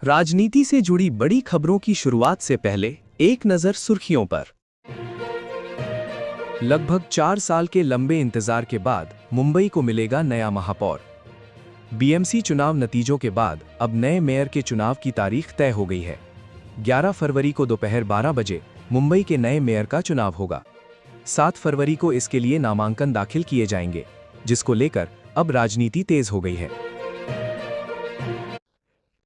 राजनीति से जुड़ी बड़ी खबरों की शुरुआत से पहले एक नजर सुर्खियों पर। लगभग 4 साल के लंबे इंतजार के बाद मुंबई को मिलेगा नया महापौर। बीएमसी चुनाव नतीजों के बाद अब नए मेयर के चुनाव की तारीख तय हो गई है। 11 फरवरी को दोपहर 12 बजे मुंबई के नए मेयर का चुनाव होगा। 7 फरवरी को इसके लिए नामांकन दाखिल किए जाएंगे, जिसको लेकर अब राजनीति तेज हो गई है।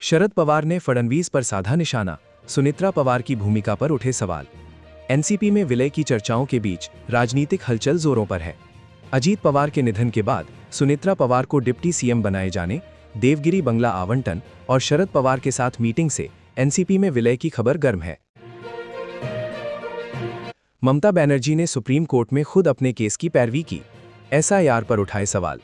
शरद पवार ने फडणवीस पर साधा निशाना, सुनेत्रा पवार की भूमिका पर उठे सवाल। एनसीपी में विलय की चर्चाओं के बीच राजनीतिक हलचल जोरों पर है। अजीत पवार के निधन के बाद सुनेत्रा पवार को डिप्टी सीएम बनाए जाने, देवगिरी बंगला आवंटन और शरद पवार के साथ मीटिंग से एनसीपी में विलय की खबर गर्म है। ममता बनर्जी ने सुप्रीम कोर्ट में खुद अपने केस की पैरवी की, एसआईआर पर उठाए सवाल।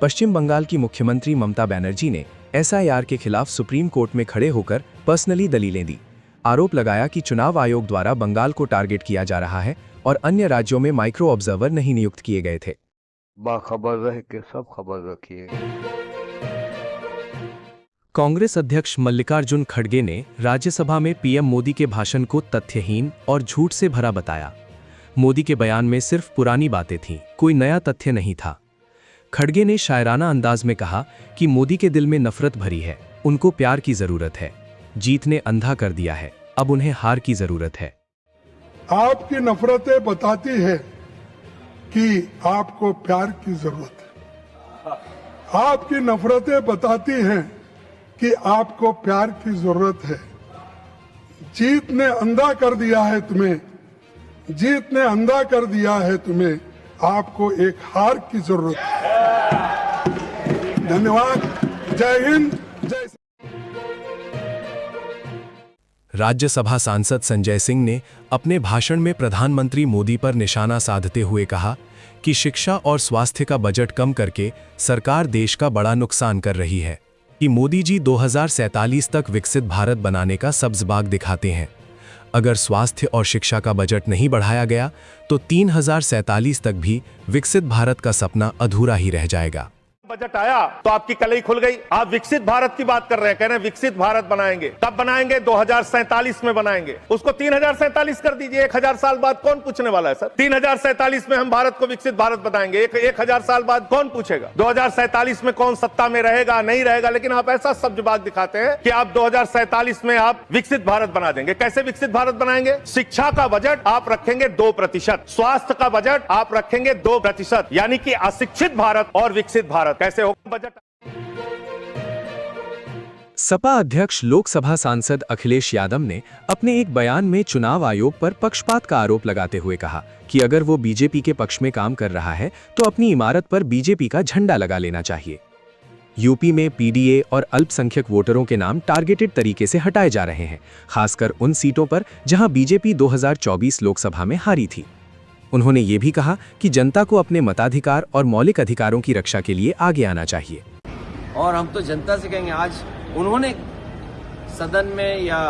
पश्चिम बंगाल की मुख्यमंत्री ममता बनर्जी ने एसआईआर के खिलाफ सुप्रीम कोर्ट में खड़े होकर पर्सनली दलीलें दी। आरोप लगाया कि चुनाव आयोग द्वारा बंगाल को टारगेट किया जा रहा है और अन्य राज्यों में माइक्रो ऑब्जर्वर नहीं नियुक्त किए गए थे। बाखबर रह के सब खबर रखिए। कांग्रेस अध्यक्ष मल्लिकार्जुन खड़गे ने राज्यसभा में पीएम मोदी के भाषण को तथ्यहीन और झूठ से भरा बताया। मोदी के बयान में सिर्फ पुरानी बातें थीं, कोई नया तथ्य नहीं था। खड़गे ने शायराना अंदाज में कहा कि मोदी के दिल में नफरत भरी है, उनको प्यार की जरूरत है। जीत ने अंधा कर दिया है, अब उन्हें हार की जरूरत है। आपकी नफरतें बताती है कि आपको प्यार की जरूरत है। आपकी नफरतें बताती हैं कि आपको प्यार की जरूरत है। जीत ने अंधा कर दिया है तुम्हें, जीत ने अंधा कर दिया है तुम्हें, आपको एक हार की जरूरत है। धन्यवाद। जय हिंद, जय। राज्यसभा सांसद संजय सिंह ने अपने भाषण में प्रधानमंत्री मोदी पर निशाना साधते हुए कहा कि शिक्षा और स्वास्थ्य का बजट कम करके सरकार देश का बड़ा नुकसान कर रही है। कि मोदी जी 2047 तक विकसित भारत बनाने का सब्ज़बाग दिखाते हैं। अगर स्वास्थ्य और शिक्षा का बजट नहीं बढ़ाया गया तो 3047 तक भी विकसित भारत का सपना अधूरा ही रह जाएगा। बजट आया तो आपकी कलई खुल गई। आप विकसित भारत की बात कर रहे हैं, कह रहे हैं विकसित भारत बनाएंगे। कब बनाएंगे? 2047 में बनाएंगे। उसको 3047 कर दीजिए। 1000 साल बाद कौन पूछने वाला है सर? 3047 में हम भारत को विकसित भारत बताएंगे। 1000 साल बाद कौन पूछेगा? 2047 में कौन सत्ता में रहेगा नहीं रहेगा, लेकिन आप ऐसा सब्जबाग दिखाते हैं कि आप 2047 में आप विकसित भारत बना देंगे। कैसे विकसित भारत बनाएंगे? शिक्षा का बजट आप रखेंगे 2%, स्वास्थ्य का बजट आप रखेंगे 2%, यानी कि अशिक्षित भारत और विकसित भारत कैसे हो बजट? सपा अध्यक्ष लोकसभा सांसद अखिलेश यादव ने अपने एक बयान में चुनाव आयोग पर पक्षपात का आरोप लगाते हुए कहा कि अगर वो बीजेपी के पक्ष में काम कर रहा है तो अपनी इमारत पर बीजेपी का झंडा लगा लेना चाहिए। यूपी में पीडीए और अल्पसंख्यक वोटरों के नाम टारगेटेड तरीके से हटाए जा रहे हैं, खासकर उन सीटों पर जहां बीजेपी 2024 लोकसभा में हारी थी। उन्होंने ये भी कहा कि जनता को अपने मताधिकार और मौलिक अधिकारों की रक्षा के लिए आगे आना चाहिए। और हम तो जनता से कहेंगे, आज उन्होंने सदन में या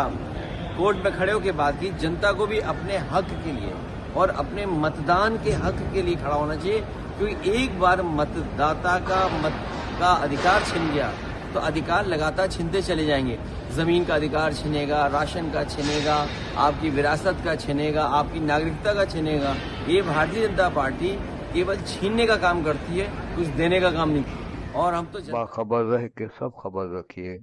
कोर्ट में खड़े होकर बात की, जनता को भी अपने हक के लिए और अपने मतदान के हक के लिए खड़ा होना चाहिए, क्योंकि एक बार मतदाता का मत का अधिकार छिन गया तो अधिकार लगातार छिनते चले जाएंगे। जमीन का अधिकार छिनेगा, राशन का छिनेगा, आपकी विरासत का छिनेगा, आपकी नागरिकता का छिनेगा। ये भारतीय जनता पार्टी केवल छीनने का काम करती है, कुछ देने का काम नहीं। और हम तो बाखबर रह के सब खबर रखिए।